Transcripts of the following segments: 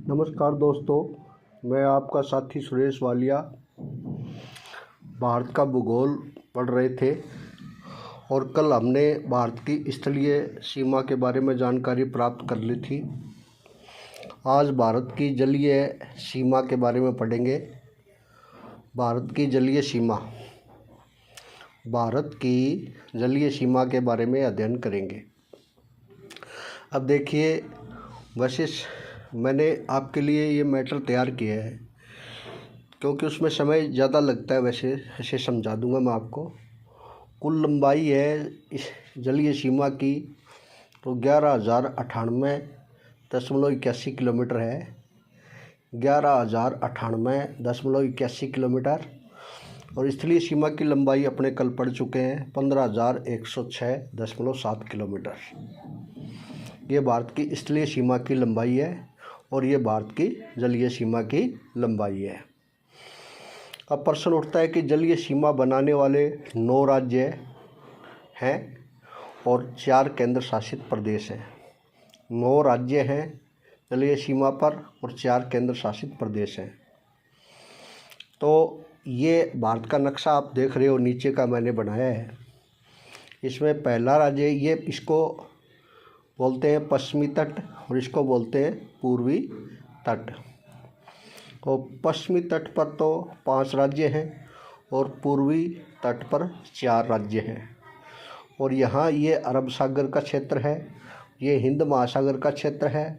नमस्कार दोस्तों, मैं आपका साथी सुरेश वालिया। भारत का भूगोल पढ़ रहे थे और कल हमने भारत की स्थलीय सीमा के बारे में जानकारी प्राप्त कर ली थी। आज भारत की जलीय सीमा के बारे में पढ़ेंगे। भारत की जलीय सीमा के बारे में अध्ययन करेंगे। अब देखिए, वैसे मैंने आपके लिए ये मैटर तैयार किया है क्योंकि उसमें समय ज़्यादा लगता है। वैसे ऐसे समझा दूंगा मैं आपको। कुल लंबाई है इस जलीय सीमा की तो 11,098.81 किलोमीटर है। 11,098.81 किलोमीटर। और स्थलीय सीमा की लंबाई अपने कल पढ़ चुके हैं 15,106.7 किलोमीटर। ये भारत की स्थलीय सीमा की लंबाई है और ये भारत की जलीय सीमा की लंबाई है। अब प्रश्न उठता है कि जलीय सीमा बनाने वाले 9 राज्य हैं और 4 केंद्र शासित प्रदेश हैं। 9 राज्य हैं जलीय सीमा पर और 4 केंद्र शासित प्रदेश हैं। तो ये भारत का नक्शा आप देख रहे हो, नीचे का मैंने बनाया है। इसमें पहला राज्य इसको बोलते हैं पश्चिमी तट और इसको बोलते हैं पूर्वी तट। और पश्चिमी तट पर तो 5 राज्य हैं और पूर्वी तट पर 4 राज्य हैं। और यहाँ ये अरब सागर का क्षेत्र है, ये हिंद महासागर का क्षेत्र है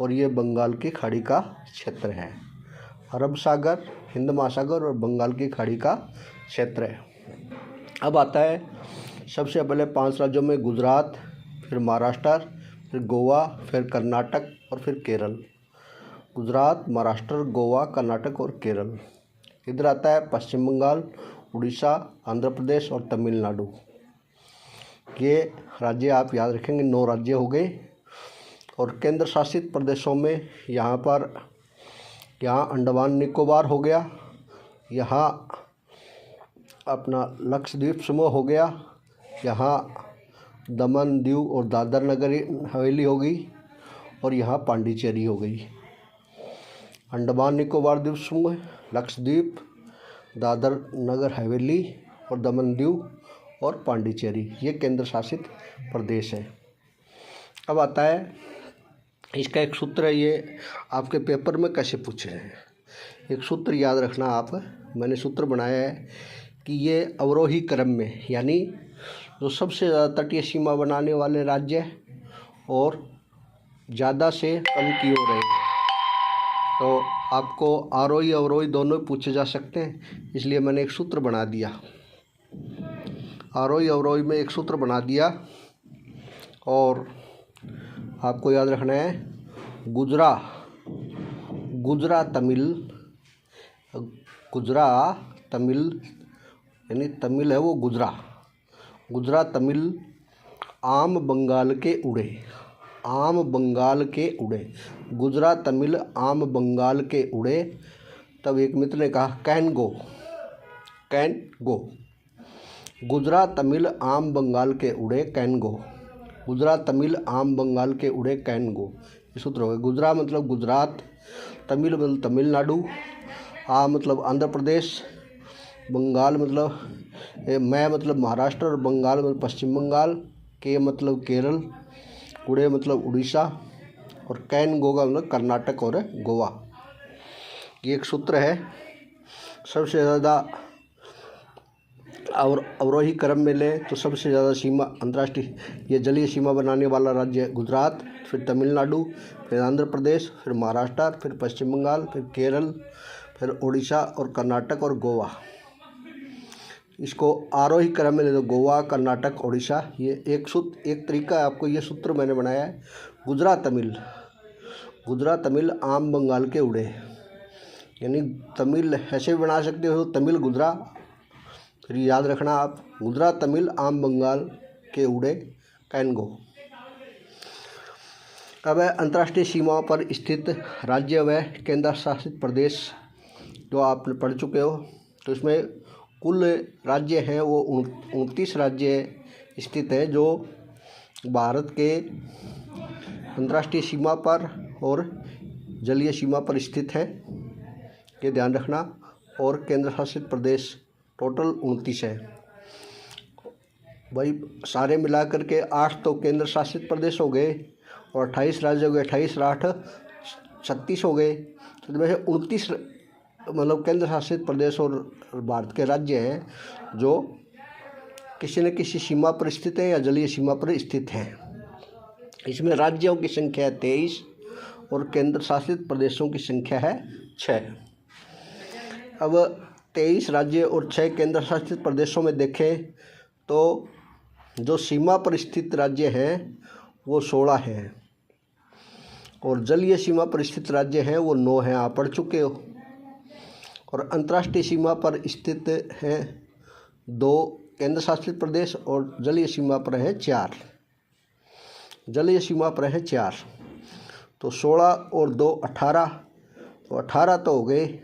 और ये बंगाल की खाड़ी का क्षेत्र है। अरब सागर, हिंद महासागर और बंगाल की खाड़ी का क्षेत्र है। अब आता है सबसे पहले 5 राज्यों में गुजरात, फिर महाराष्ट्र, फिर गोवा, फिर कर्नाटक और फिर केरल। गुजरात, महाराष्ट्र, गोवा, कर्नाटक और केरल। इधर आता है पश्चिम बंगाल, उड़ीसा, आंध्र प्रदेश और तमिलनाडु। ये राज्य आप याद रखेंगे, 9 राज्य हो गए। और केंद्र शासित प्रदेशों में यहाँ अंडमान निकोबार हो गया, यहाँ अपना लक्षद्वीप समूह हो गया, यहाँ दमन, दीव और दादर नगर हवेली हो गई और यहाँ पांडिचेरी हो गई। अंडमान निकोबार द्वीप समूह, लक्षद्वीप, दादर नगर हवेली और दमन, दीव और पांडिचेरी, ये केंद्र शासित प्रदेश है। अब आता है इसका एक सूत्र है, ये आपके पेपर में कैसे पूछे हैं। एक सूत्र याद रखना आप, मैंने सूत्र बनाया है कि ये अवरोही क्रम में, यानी जो सबसे ज़्यादा तटीय सीमा बनाने वाले राज्य और ज़्यादा से कम की ओर है। तो आपको आरोही अवरोही दोनों पूछे जा सकते हैं, इसलिए मैंने एक सूत्र बना दिया। आरोही अवरोही में एक सूत्र बना दिया और आपको याद रखना है गुजरा तमिल यानी तमिल है वो गुजरा तमिल आम बंगाल के उड़े, गुजरा तमिल आम बंगाल के उड़े। तब एक मित्र ने कहा कैन गो। गुजरा तमिल आम बंगाल के उड़े कैन गो। गुजरा तमिल आम बंगाल के उड़े कैन गो, ये सूत्र हो गया। गुजरा मतलब गुजरात, तमिल मतलब तमिलनाडु, आम मतलब आंध्र प्रदेश, बंगाल मतलब मैं मतलब महाराष्ट्र और बंगाल मतलब पश्चिम बंगाल, के मतलब केरल, उड़े मतलब उड़ीसा और कैन गो का मतलब कर्नाटक और गोवा। ये एक सूत्र है। सबसे ज़्यादा अवरोही क्रम में ले तो सबसे ज़्यादा सीमा अंतर्राष्ट्रीय ये जलीय सीमा बनाने वाला राज्य है गुजरात, फिर तमिलनाडु, फिर आंध्र प्रदेश, फिर महाराष्ट्र, फिर पश्चिम बंगाल, फिर केरल, फिर उड़ीसा और कर्नाटक और गोवा। इसको आरोही क्रम में ले लो, गोवा, कर्नाटक, उड़ीसा। ये एक तरीका है, आपको ये सूत्र मैंने बनाया है। गुजरा तमिल आम बंगाल के उड़े, यानी तमिल ऐसे भी बना सकते हो, तमिल गुजरा। फिर याद रखना आप, गुजरा तमिल आम बंगाल के उड़े कैन गो। अब है अंतर्राष्ट्रीय सीमाओं पर स्थित राज्य व केंद्र शासित प्रदेश, जो आपने पढ़ चुके हो। तो इसमें कुल राज्य हैं वो 29 राज्य स्थित है जो भारत के अंतर्राष्ट्रीय सीमा पर और जलीय सीमा पर स्थित है, ये ध्यान रखना। और केंद्र शासित प्रदेश टोटल 29 है भाई। सारे मिलाकर के 8 तो केंद्र शासित प्रदेश हो गए और 28 राज्य हो गए। 28 8 36 हो गए। तो वैसे 29 मतलब केंद्र शासित प्रदेश और भारत के राज्य हैं जो किसी न किसी सीमा पर स्थित है या जलीय सीमा पर स्थित हैं। इसमें राज्यों की संख्या है 23 और केंद्र शासित प्रदेशों की संख्या है 6। अब 23 राज्य और 6 केंद्र शासित प्रदेशों में देखें तो जो सीमा पर स्थित राज्य हैं वो 16 हैं और जलीय सीमा पर स्थित राज्य हैं वो 9 हैं, आप पढ़ चुके हो। और अंतर्राष्ट्रीय सीमा पर स्थित हैं 2 केंद्र शासित प्रदेश और जलीय सीमा पर हैं 4। जलीय सीमा पर हैं 4। तो 16 और 2 18, तो 18 तो हो गए।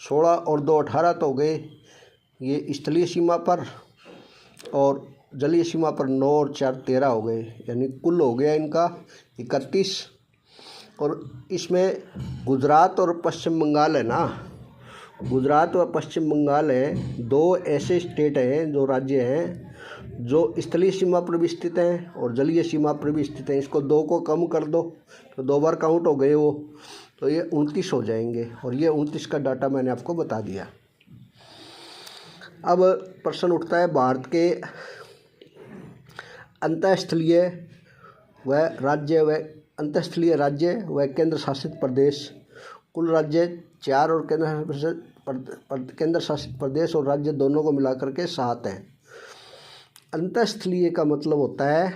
16 और 2 18 तो हो गए ये स्थलीय सीमा पर, और जलीय सीमा पर 9 और 4 13 हो गए, यानी कुल हो गया इनका 31। और इसमें गुजरात और पश्चिम बंगाल है ना, गुजरात और पश्चिम बंगाल है 2 ऐसे स्टेट हैं, जो राज्य हैं जो स्थलीय सीमा पर भी स्थित हैं और जलीय सीमा पर भी स्थित हैं। इसको 2 को कम कर दो तो 2 बार काउंट हो गए वो, तो ये 29 हो जाएंगे। और ये 29 का डाटा मैंने आपको बता दिया। अब प्रश्न उठता है भारत के अंतःस्थलीय व केंद्र शासित प्रदेश। कुल राज्य 4 और केंद्र शासित प्रदेश और राज्य दोनों को मिलाकर के 7 हैं। अंतःस्थलीय का मतलब होता है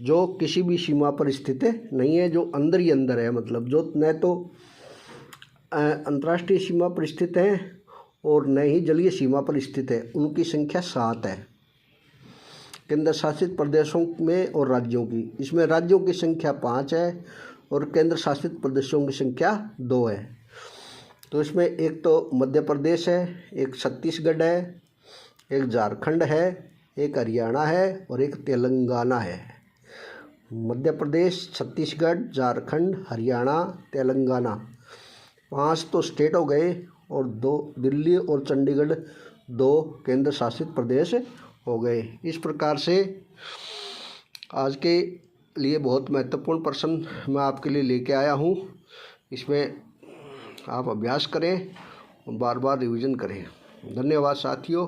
जो किसी भी सीमा पर स्थित नहीं है, जो अंदर ही अंदर है, मतलब जो न तो अंतर्राष्ट्रीय सीमा पर स्थित है और न ही जलीय सीमा पर स्थित है। उनकी संख्या 7 है केंद्र शासित प्रदेशों में और राज्यों की। इसमें राज्यों की संख्या 5 है और केंद्र शासित प्रदेशों की संख्या 2 है। तो इसमें एक तो मध्य प्रदेश है, एक छत्तीसगढ़ है, एक झारखंड है, एक हरियाणा है और एक तेलंगाना है। मध्य प्रदेश, छत्तीसगढ़, झारखंड, हरियाणा, तेलंगाना 5 तो स्टेट हो गए और 2 दिल्ली और चंडीगढ़ 2 केंद्र शासित प्रदेश हो गए। इस प्रकार से आज के लिए बहुत महत्वपूर्ण प्रश्न मैं आपके लिए लेके आया हूँ। इसमें आप अभ्यास करें, बार बार रिवीजन करें। धन्यवाद साथियों।